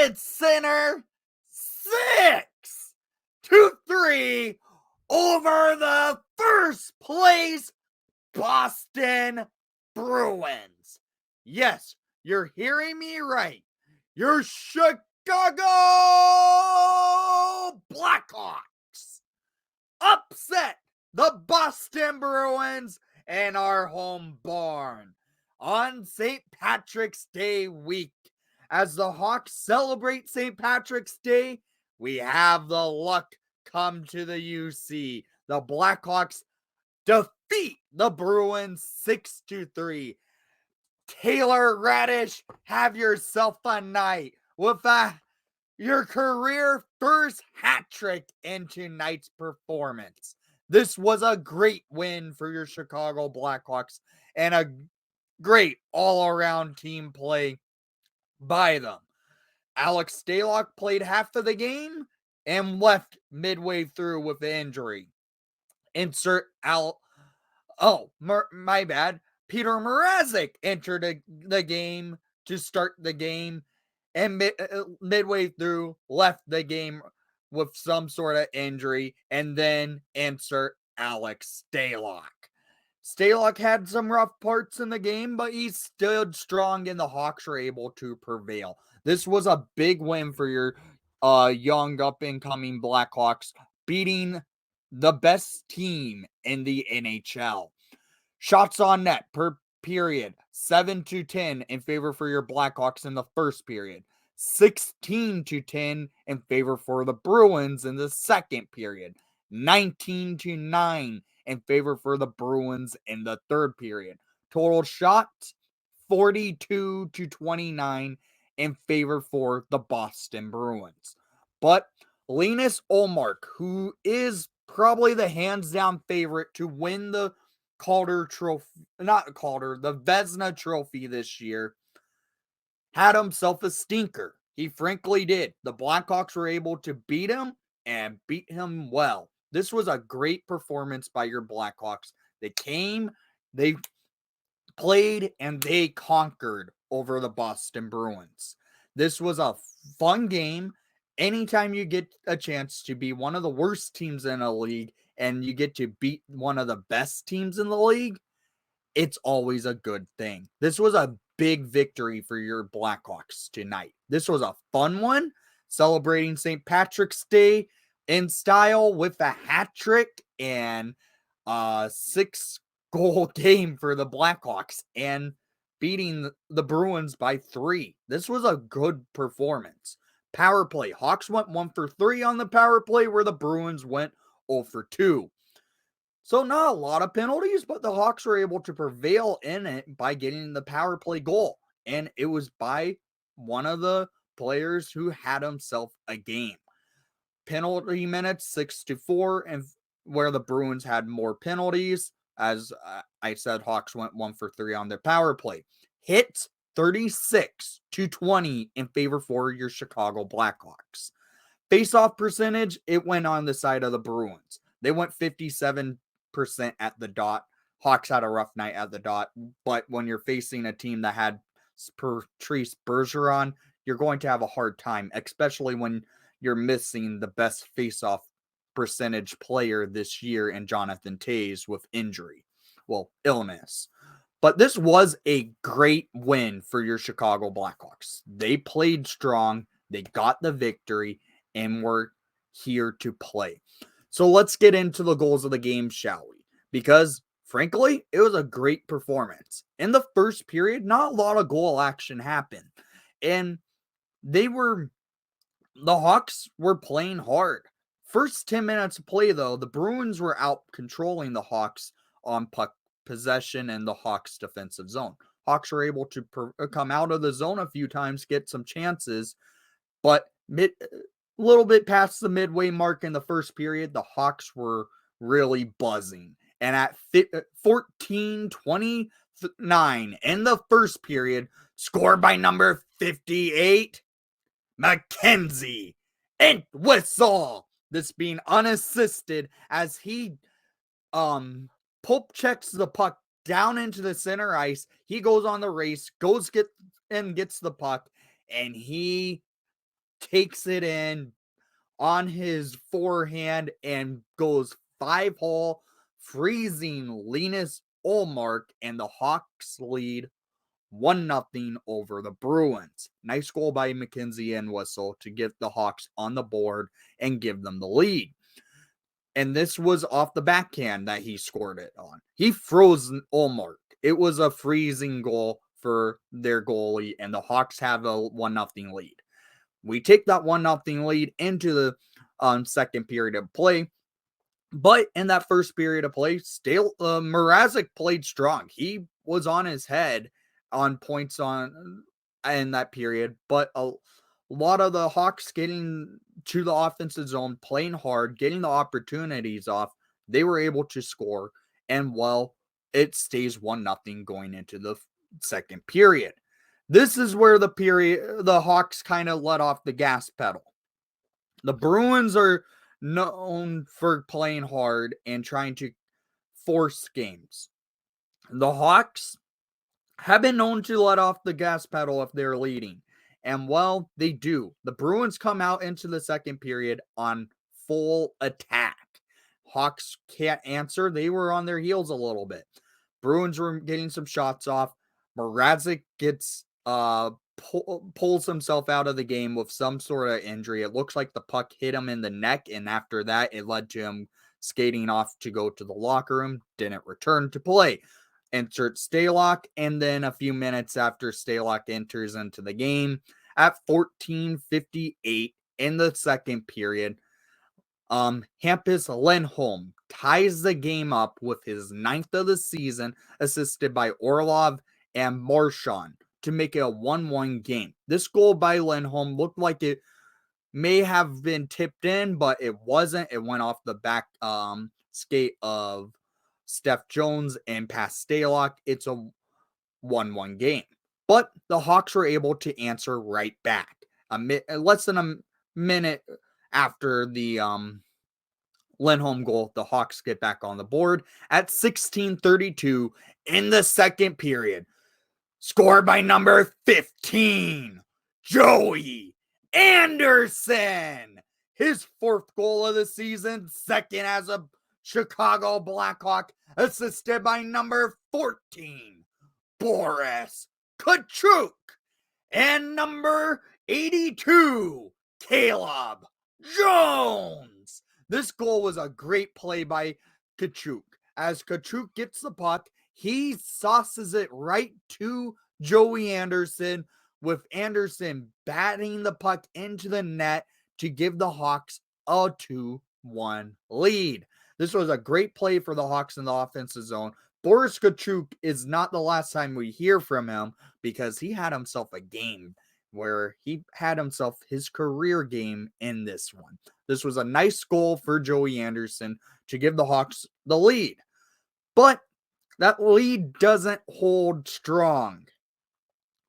mid center. 6-3 over the first place Boston Bruins. Yes, you're hearing me right. Your Chicago Blackhawks upset the Boston Bruins in our home barn on St. Patrick's Day week. As the Hawks celebrate St. Patrick's Day, we have the luck come to the UC. The Blackhawks defeat the Bruins 6-3. Taylor Radish, have yourself a night with your career first hat trick in tonight's performance. This was a great win for your Chicago Blackhawks and a great all-around team play by them. Alex Stalock played half of the game and left midway through with the injury. My bad. Peter Mrazek entered the game to start the game and midway through left the game with some sort of injury, and then insert Alex Stalock. Stalock had some rough parts in the game, but he stood strong and the Hawks were able to prevail. This was a big win for your young up-and-coming Blackhawks, beating the best team in the NHL. Shots on net per period, 7-10 in favor for your Blackhawks in the first period. 16-10 in favor for the Bruins in the second period. 19-9 in favor for the Bruins in the third period. Total shots, 42-29 in favor for the Boston Bruins. But Linus Ullmark, who is probably the hands-down favorite to win the the Vezina Trophy this year, had himself a stinker. He frankly did. The Blackhawks were able to beat him and beat him well. This was a great performance by your Blackhawks. They came, they played, and they conquered over the Boston Bruins. This was a fun game. Anytime you get a chance to be one of the worst teams in a league and you get to beat one of the best teams in the league, it's always a good thing. This was a big victory for your Blackhawks tonight. This was a fun one, celebrating St. Patrick's Day in style with a hat trick and a 6-goal game for the Blackhawks and beating the Bruins by 3. This was a good performance. Power play. Hawks went 1 for 3 on the power play, where the Bruins went 0 for 2. So not a lot of penalties, but the Hawks were able to prevail in it by getting the power play goal. And it was by one of the players who had himself a game. Penalty minutes, 6-4, and where the Bruins had more penalties. As I said, Hawks went 1 for 3 on their power play. Hits, 36-20 in favor for your Chicago Blackhawks. Face-off percentage, it went on the side of the Bruins. They went 57% at the dot. Hawks had a rough night at the dot, but when you're facing a team that had Patrice Bergeron, you're going to have a hard time, especially when you're missing the best face-off percentage player this year in Jonathan Toews with illness. But this was a great win for your Chicago Blackhawks. They played strong, they got the victory, and were here to play. So let's get into the goals of the game, shall we? Because, frankly, it was a great performance. In the first period, not a lot of goal action happened. And the Hawks were playing hard. First 10 minutes of play, though, the Bruins were out controlling the Hawks on puck possession in the Hawks defensive zone. Hawks were able to come out of the zone a few times, get some chances, but little bit past the midway mark in the first period, the Hawks were really buzzing. And at 14-29 in the first period, scored by number 58, Mackenzie Entwistle. This being unassisted as he Pope checks the puck down into the center ice. He goes on the race, gets the puck, and he takes it in on his forehand and goes 5-hole, freezing Linus Ullmark, and the Hawks lead 1-0 over the Bruins. Nice goal by McKenzie and Whistle to get the Hawks on the board and give them the lead. And this was off the backhand that he scored it on. He froze Ullmark. It was a freezing goal for their goalie, and the Hawks have a 1-0 lead. We take that 1-0 lead into the second period of play. But in that first period of play, Mrazek played strong. He was on his head on points in that period. But a lot of the Hawks getting to the offensive zone, playing hard, getting the opportunities off, they were able to score. And, well, it stays 1-0 going into the second period. This is where the Hawks kind of let off the gas pedal. The Bruins are known for playing hard and trying to force games. The Hawks have been known to let off the gas pedal if they're leading. And, well, they do. The Bruins come out into the second period on full attack. Hawks can't answer. They were on their heels a little bit. Bruins were getting some shots off. Mrazek gets pulls himself out of the game with some sort of injury. It looks like the puck hit him in the neck, and after that, it led to him skating off to go to the locker room. Didn't return to play. Insert Stalock, and then a few minutes after Stalock enters into the game, at 14:58 in the second period, Hampus Lindholm ties the game up with his 9th of the season, assisted by Orlov and Marchand to make it a 1-1 game. This goal by Lindholm looked like it may have been tipped in, but it wasn't. It went off the back skate of Steph Jones and past Stalock. It's a 1-1 game. But the Hawks were able to answer right back. Less than a minute after the Lindholm goal, the Hawks get back on the board at 16:32 in the second period. Scored by number 15, Joey Anderson. His 4th goal of the season, second as a Chicago Blackhawk, assisted by number 14, Boris Kachuk, and number 82, Caleb Jones. This goal was a great play by Kachuk. As Kachuk gets the puck, he sauces it right to Joey Anderson, with Anderson batting the puck into the net to give the Hawks a 2-1 lead. This was a great play for the Hawks in the offensive zone. Boris Kachuk is not the last time we hear from him, because he had himself a game where he had himself his career game in this one. This was a nice goal for Joey Anderson to give the Hawks the lead. But that lead doesn't hold strong.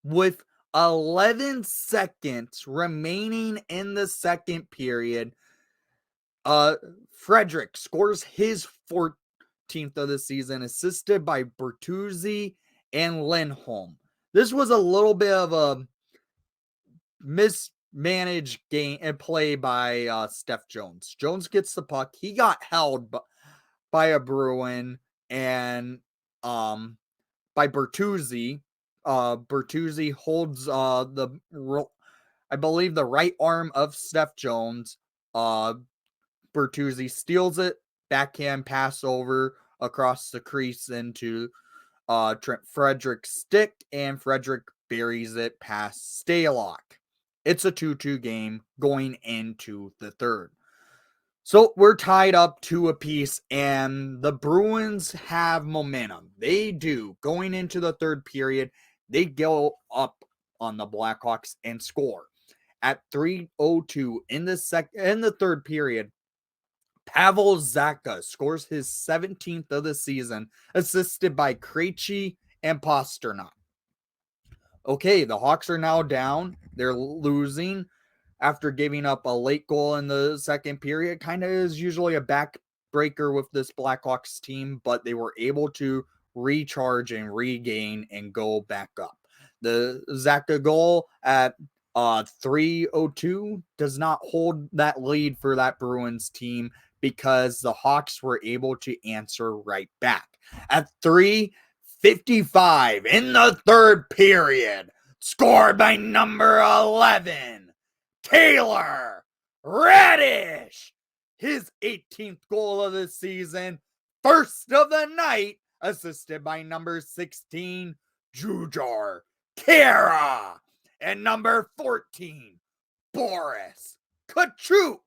With 11 seconds remaining in the second period, Frederick scores his 14th of the season, assisted by Bertuzzi and Lindholm. This was a little bit of a mismanaged game and play by Steph Jones. Jones gets the puck. He got held by a Bruin and by Bertuzzi. Bertuzzi holds I believe the right arm of Steph Jones. Bertuzzi steals it, backhand pass over across the crease into Trent Frederick's stick, and Frederick buries it past Stalock. It's a 2-2 game going into the third. So we're tied up 2 apiece, and the Bruins have momentum. They do. Going into the third period, they go up on the Blackhawks and score. At 3:02 in the third period, Pavel Zacha scores his 17th of the season, assisted by Krejci and Pasternak. Okay, the Hawks are now down. They're losing after giving up a late goal in the second period. Kind of is usually a backbreaker with this Blackhawks team, but they were able to recharge and regain and go back up. The Zacha goal at 3:02 does not hold that lead for that Bruins team because the Hawks were able to answer right back. At 3:55 in the third period, scored by number 11, Taylor Raddy. His 18th goal of the season, first of the night, assisted by number 16, Jujar Kara, and number 14, Boris Kachuk,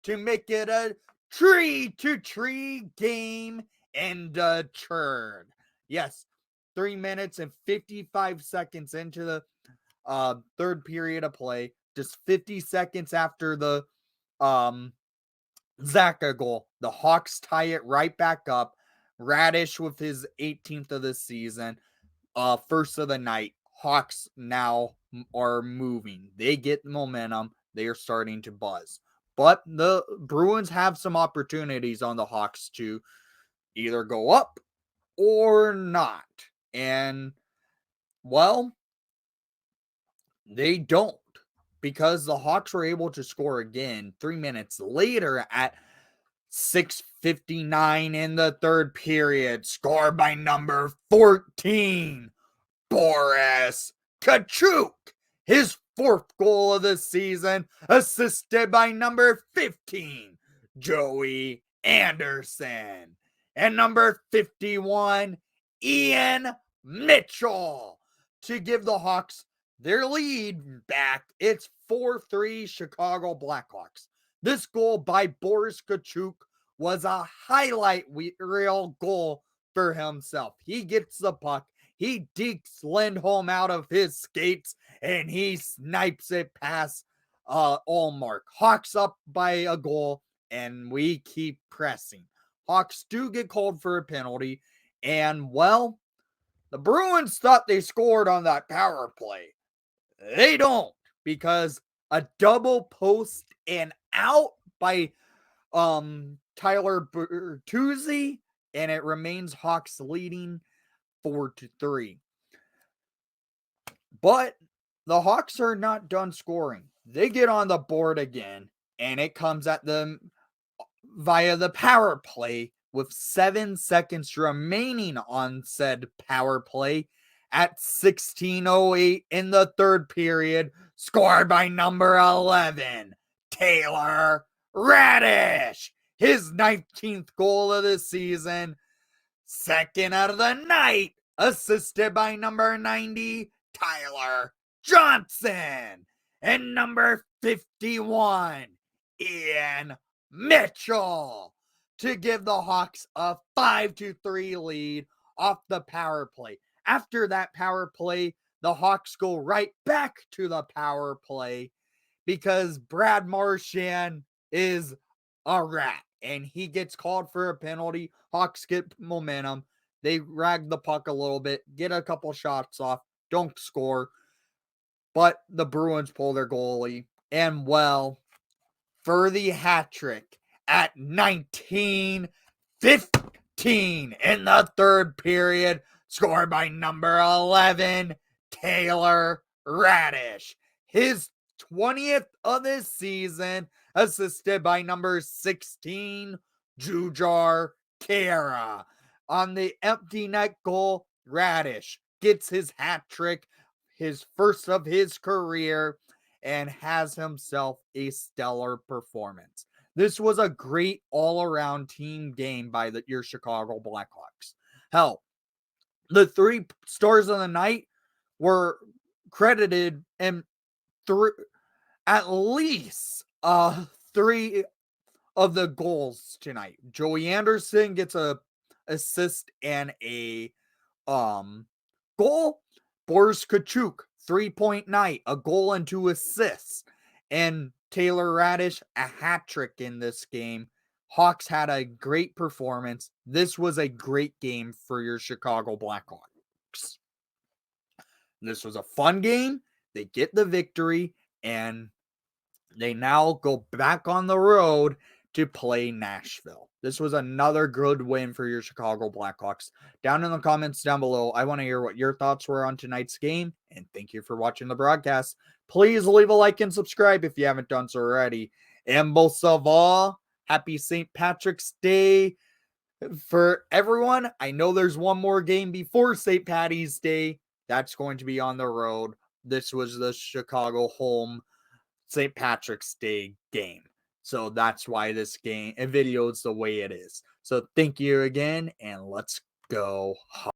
to make it a tree-to-tree game and a turn. Yes, 3 minutes and 55 seconds into the third period of play, just 50 seconds after the Zaka goal, the Hawks tie it right back up. Raddy with his 18th of the season, first of the night. Hawks now are moving. They get momentum. They are starting to buzz. But the Bruins have some opportunities on the Hawks to either go up or not. And, well, they don't, because the Hawks were able to score again 3 minutes later at 6:59 in the third period, scored by number 14, Boris Kachuk, his fourth goal of the season, assisted by number 15, Joey Anderson, and number 51, Ian Mitchell, to give the Hawks their lead back. It's 4-3 Chicago Blackhawks. This goal by Boris Kachuk was a highlight reel goal for himself. He gets the puck, he dekes Lindholm out of his skates, and he snipes it past Allmark. Hawks up by a goal, and we keep pressing. Hawks do get called for a penalty, and, well, the Bruins thought they scored on that power play. They don't, because a double post and out by Tyler Bertuzzi, and it remains Hawks leading 4-3. But the Hawks are not done scoring. They get on the board again, and it comes at them via the power play with 7 seconds remaining on said power play at 16:08 in the third period, scored by number 11, Taylor Raddy, his 19th goal of the season, second out of the night, assisted by number 90, Tyler Johnson, and number 51, Ian Mitchell, to give the Hawks a 5-3 lead off the power play. After that power play, the Hawks go right back to the power play because Brad Marchand is a rat, and he gets called for a penalty. Hawks get momentum. They rag the puck a little bit, get a couple shots off, don't score. But the Bruins pull their goalie. And, well, for the hat trick at 19:15 in the third period, scored by number 11, Taylor Raddy, his 20th of the season, assisted by number 16, Jujar Kara. On the empty net goal, Raddy gets his hat trick, his first of his career, and has himself a stellar performance. This was a great all-around team game by your Chicago Blackhawks. Hell, the 3 stars of the night were credited and at least 3 of the goals tonight. Joey Anderson gets a assist and a goal. Boris Kachuk, 3-point night, a goal and 2 assists. And Taylor Raddy, a hat trick in this game. Hawks had a great performance. This was a great game for your Chicago Blackhawks. This was a fun game. They get the victory, and they now go back on the road to play Nashville. This was another good win for your Chicago Blackhawks. Down in the comments down below, I want to hear what your thoughts were on tonight's game, and thank you for watching the broadcast. Please leave a like and subscribe if you haven't done so already. And most of all, happy St. Patrick's Day for everyone. I know there's one more game before St. Patty's Day. That's going to be on the road. This was the Chicago home St. Patrick's Day game. So that's why this video is the way it is. So thank you again, and let's go home.